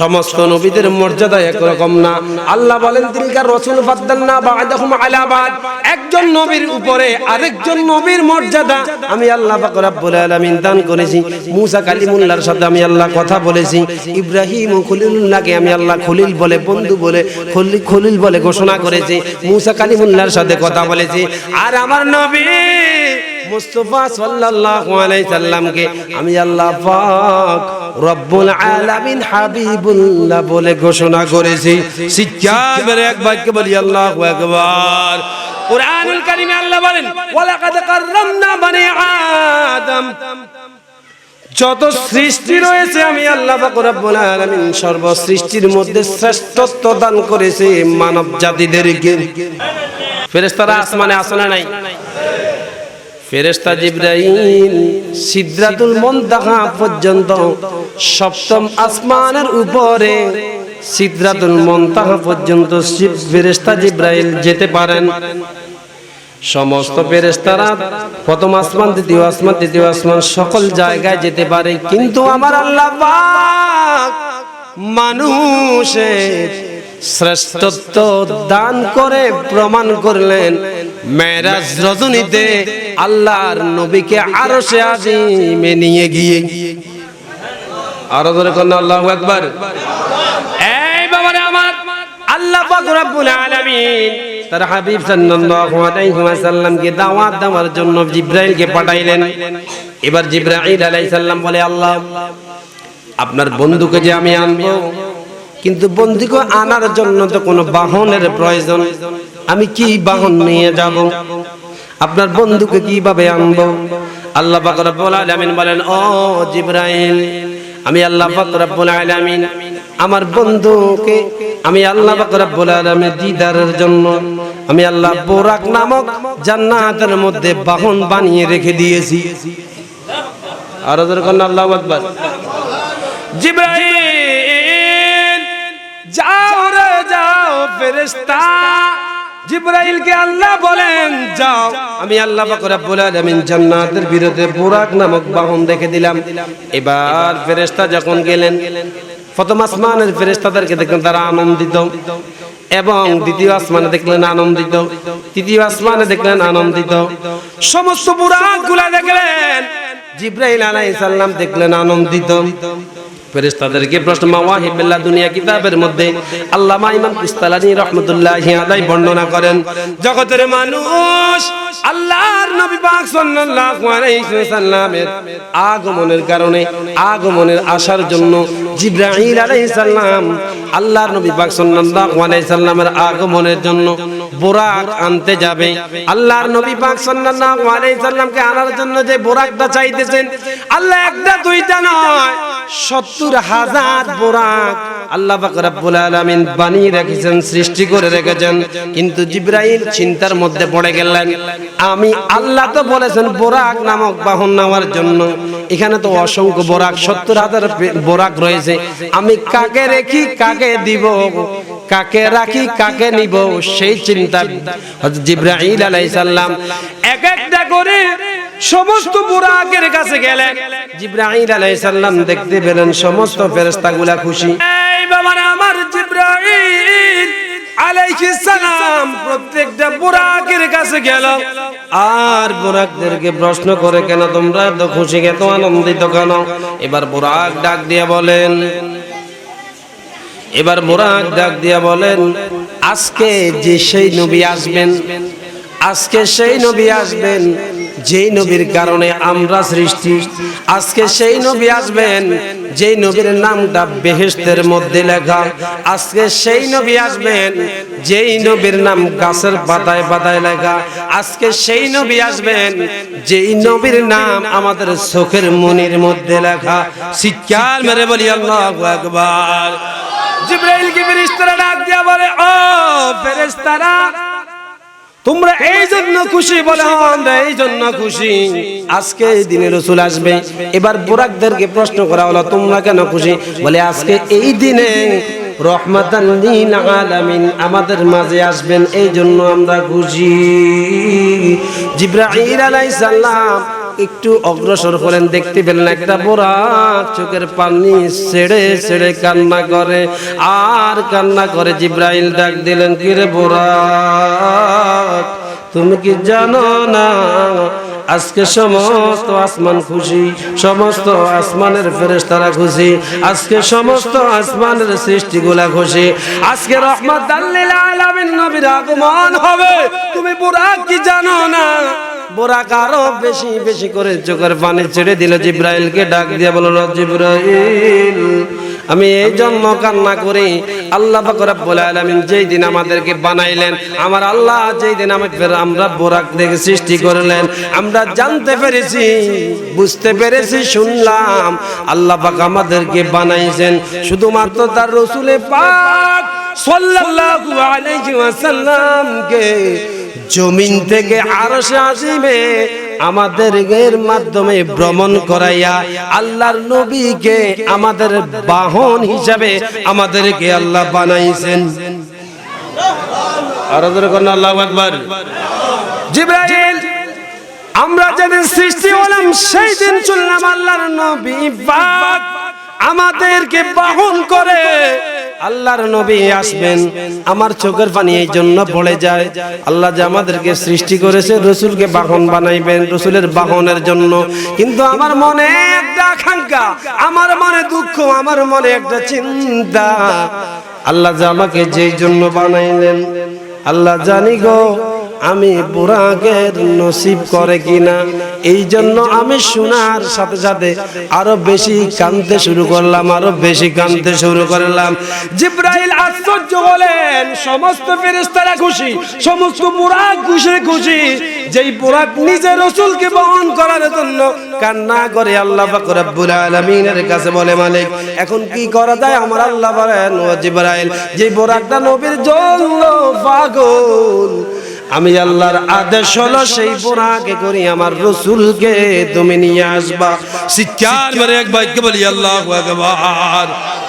সমস্ত নবীদের মর্যাদা একরকম না। আল্লাহ বলেন তিলকা রাসূল ফাদ্দালনা বা'দাহুম আলা বা'দ, একজন নবীর উপরে আরেকজন নবীর মর্যাদা আমি আল্লাহ পাক রব্বুল আলামিন দান করেছি। মুসা কালিমুল্লাহর সাথে আমি আল্লাহ কথা বলেছি, ইব্রাহিম ও খলিলুল্লাহকে আমি আল্লাহ খলিল বলে, বন্ধু বলে, খলিল বলে ঘোষণা করেছি। মুসা কালিমুল্লাহর সাথে কথা বলেছি। আর আমার নবী মুস্তাফা সাল্লাল্লাহু আলাইহি সাল্লামকে আমি আল্লাহ পাক রব্বুল আলামিন হাবিবুল্লাহ বলে ঘোষণা করেছি। শিক্ষার বেরে এক বাক্য বলি আল্লাহু আকবার। কুরআনুল কারীমে আল্লাহ বলেন ওয়ালাকাদ কাররামনা বনি আদম, যত সৃষ্টি রয়েছে আমি আল্লাহ পাক রব্বুল আলামিন সর্বসৃষ্টির মধ্যে শ্রেষ্ঠত্ব দান করেছে মানব জাতিদেরকে। ফেরেশতারা আসমানে আছে না নাই? ফেরেশতা জিবরাইল সিদরাতুল মুনতাহা পর্যন্ত, সপ্তম আসমানের উপরে সিদরাতুল মুনতাহা পর্যন্ত ফেরেশতা জিবরাইল যেতে পারেন। সমস্ত ফেরেশতারা প্রথম আসমান, দ্বিতীয় আসমান, তৃতীয় আসমান সকল জায়গায় যেতে পারে, কিন্তু আমার আল্লাহ পাক মানুষের শ্রেষ্ঠত্ব দান করে প্রমাণ করলেন মেরাজ রজনীতে আল্লাহর নবীকে আরশে আজিমে নিয়ে গিয়ে। আর জোরে কোন আল্লাহু আকবার। এই বাবারে আমার, আল্লাহ পাক রব্বুল আলামিন তার হাবিব সাল্লাল্লাহু আলাইহি ওয়াসাল্লামকে দাওয়াত দেওয়ার জন্য জিবরাইলকে পাঠাইলেন। এবার জিবরাইল আলাইহিস সালাম বলে, আল্লাহ আপনার বন্ধুকে যে আমি আনবো, কিন্তু বন্ধুকে আনার জন্য তো কোনো বাহনের প্রয়োজন, আমি কি বাহন নিয়ে যাব? আপনার বন্ধুকে কিভাবে আনবো? আল্লাহ পাক রব্বুল আলামিন বলেন, ও জিবরাইল, আমি আল্লাহ পাক রব্বুল আলামিন আমার বন্ধুকে আমি আল্লাহ পাক রব্বুল আলামিন দিদারের জন্য আমি আল্লাহ বুরাক নামক জান্নাতের মধ্যে বাহন বানিয়ে রেখে দিয়েছি। আর ওদের কোন আল্লাহু আকবার। জিবরাইল যাও রে যাও ফেরেশতা, জিবরাইলকে আল্লাহ বলেন যাও, আমি আল্লাহ পাক রব্বুল আলামিন জান্নাতের ভিতরে বুরাক নামক বাহন রেখে দিলাম। এবার ফেরেশতা যখন গেলেন, প্রথম আসমানের ফেরেশতাদেরকে দেখলেন তারা আনন্দিত, এবং দ্বিতীয় আসমানে দেখলেন আনন্দিত, তৃতীয় আসমানে দেখলেন আনন্দিত, সমস্ত বুরাকগুলা দেখলেন, জিবরাইল আলাইহিস সালাম দেখলেন আনন্দিত। ফেরেশতাদেরকে প্রশ্ন মাওয়াহিবুল্লাহ দুনিয়া কিতাবের মধ্যে আল্লামা ইমাম কুস্তালানী রাহমাতুল্লাহি আলাইহি বর্ণনা করেন, জগতের মানুষ আল্লাহর নবী পাক সাল্লাল্লাহু আলাইহি ওয়াসাল্লামের আগমনের কারণে, আগমনের আসার জন্য জিবরাইল আলাইহিস সালাম আল্লাহর নবী পাক সাল্লাল্লাহু আলাইহি সাল্লামের আগমনের জন্য বুরাক আনতে যাবে। আল্লাহর নবী পাক সাল্লাল্লাহু আলাইহি সাল্লামকে আনার জন্য যে বুরাকটা চাইতেছেন, আল্লাহ একটা দুইটা নয় ৭০,০০০ বুরাক আল্লাহ পাক রব্বুল আলামিন বানিয়ে রেখেছেন, সৃষ্টি করে রেখেছেন। কিন্তু জিবরাইল চিন্তার মধ্যে পড়ে গেলেন, আমি আল্লাহ তো বলেছেন বুরাক নামক বাহন নেওয়ার জন্য, এখানে তো অসংখ্য বুরাক ৭০,০০০ বুরাক রয়েছে, আমি কাকে রেখি কাকে দিব, কাকে রাখি কাকে নিব, সেই চিন্তা হযরত জিবরাইল আলাইহিস সালাম এক একটা করে সমস্ত বুরাকের কাছে গেলেন। জিবরাইল আলাইহিস সালাম দেখতে পেলেন সমস্ত ফেরেশতাগুলা খুশি। এই বাবারা আমার, জিবরাইল আলাইহিস সালাম প্রত্যেকটা বুরাকের কাছে গেল, আর বুরাকদেরকে প্রশ্ন করে, কেন তোমরা এত খুশি, এত আনন্দিত কেন? এবার বুরাক ডাক দিয়া বলেন, এবার বুরাক ডাক দিয়া বলেন, আজকে যে সেই নবী আসবেন, আজকে সেই নবী আসবেন যেই নবীর কারণে আমরা সৃষ্টি, আজকে সেই নবী আসবেন যেই নবীর নামটা বেহেশতের মধ্যে লেখা, আজকে সেই নবী আসবেন যেই নবীর নাম গাছের পাতায় পাতায় লেখা, আজকে সেই নবী আসবেন যেই নবীর নাম আমাদের চোখের মনির মধ্যে লেখা। চিৎকার মেরে বলি আল্লাহু আকবার। জিবরাইলকে ফেরেশতারা ডাক দিয়া বলে, ও ফেরেশতারা, তোমরা এই জন্য খুশি? বলে আমরা এই জন্য খুশি, আজকে এই দিনে রাসূল আসবে। এবার বুরাকদেরকে প্রশ্ন করা হলো, তোমরা কেন খুশি? বলে আজকে এই দিনে রহমাতান লিল আলামিন আমাদের মাঝে আসবেন, এই জন্য আমরা খুশি। জিবরাইল আলাইহিস সালাম একটু অগ্রসর হলেন, দেখতে পেলেন একটা বোরাক চোখের পানি ছেড়ে ছেড়ে কান্না করে আর কান্না করে। জিব্রাইল ডাক দিলেন, কিরে বোরাক, তুমি কি জানো না আজকে সমস্ত আসমান খুশি, সমস্ত আসমানের ফেরেশতারা খুশি, আজকে সমস্ত আসমানের সৃষ্টিগুলা খুশি, আজকে রাহমাতাল লিল আলামিন নবীর আগমন হবে। তুমি বুরাক কি জানো না? বুরাক আরো বেশি বেশি করে চোখের পানি ছেড়ে দিল। জিব্রাইলকে ডাক দিয়ে বলল, জিব্রাইল, আমি এই জন্য কান্না করি, আল্লাহ পাক রব্বুল আলামিন যেই দিন আমাদেরকে বানাইলেন, আমার আল্লাহ যেই দিন আমরা বোরাক থেকে সৃষ্টি করলেন, আমরা জানতে পেরেছি, বুঝতে পেরেছি, শুনলাম আল্লাহ পাক আমাদেরকে বানাইছেন শুধুমাত্র তার রাসূলে পাক সাল্লাল্লাহু আলাইহি ওয়াসাল্লামকে জমিন থেকে আরশে আজিমে আমাদের এর মাধ্যমে ভ্রমণ করাইয়া আল্লাহর নবীকে আমাদের বাহন হিসাবে আমাদেরকে আল্লাহ বানাইছেন। আর আল্লাহু আকবার। জিবরাইল, আমরা যেদিন সৃষ্টি হলাম সেই দিন শুনলাম আল্লাহর নবী পাক আমাদেরকে বাহন করে আল্লাহর নবী আসবেন। আমার চোখের পানি এই জন্য পড়ে যায়, আল্লাহ যে আমাদেরকে সৃষ্টি করেছে রাসূলকে বাহন বানাইবেন, রাসূলের বাহনের জন্য। কিন্তু আমার মনে একটা আকাঙ্ক্ষা, আমার মনে দুঃখ, আমার মনে একটা চিন্তা, আল্লাহ যে আমাকে যেই জন্য বানাইলেন, আল্লাহ জানি গো আমি বুরাকের নসিব করে কিনা। এই জন্য আমি শোনার সাথে সাথে আরো বেশি কাঁদতে শুরু করলাম, আরো বেশি কাঁদতে শুরু করলাম। জিব্রাইল আশ্চর্য হলেন, সমস্ত ফেরেশতারা খুশি, সমস্ত বুরাক খুশি খুশি, যেই বুরাক নিজে রাসূলকে বহন করার জন্য কান্না করে আল্লাহ পাক রব্বুল আলামিনের কাছে বলে, মালিক এখন কি করা যায়? আমার আল্লাহ বলেন, ও জিব্রাইল, যে বুরাকটা নবীর জন্য পাগল, আমি আল্লাহর আদেশ হলো সেই বুরাকে করি আমার রাসূলকে তুমি নিয়ে আসবা। শিক্ষার মানে এক বাক্য বলি আল্লাহু আকবার।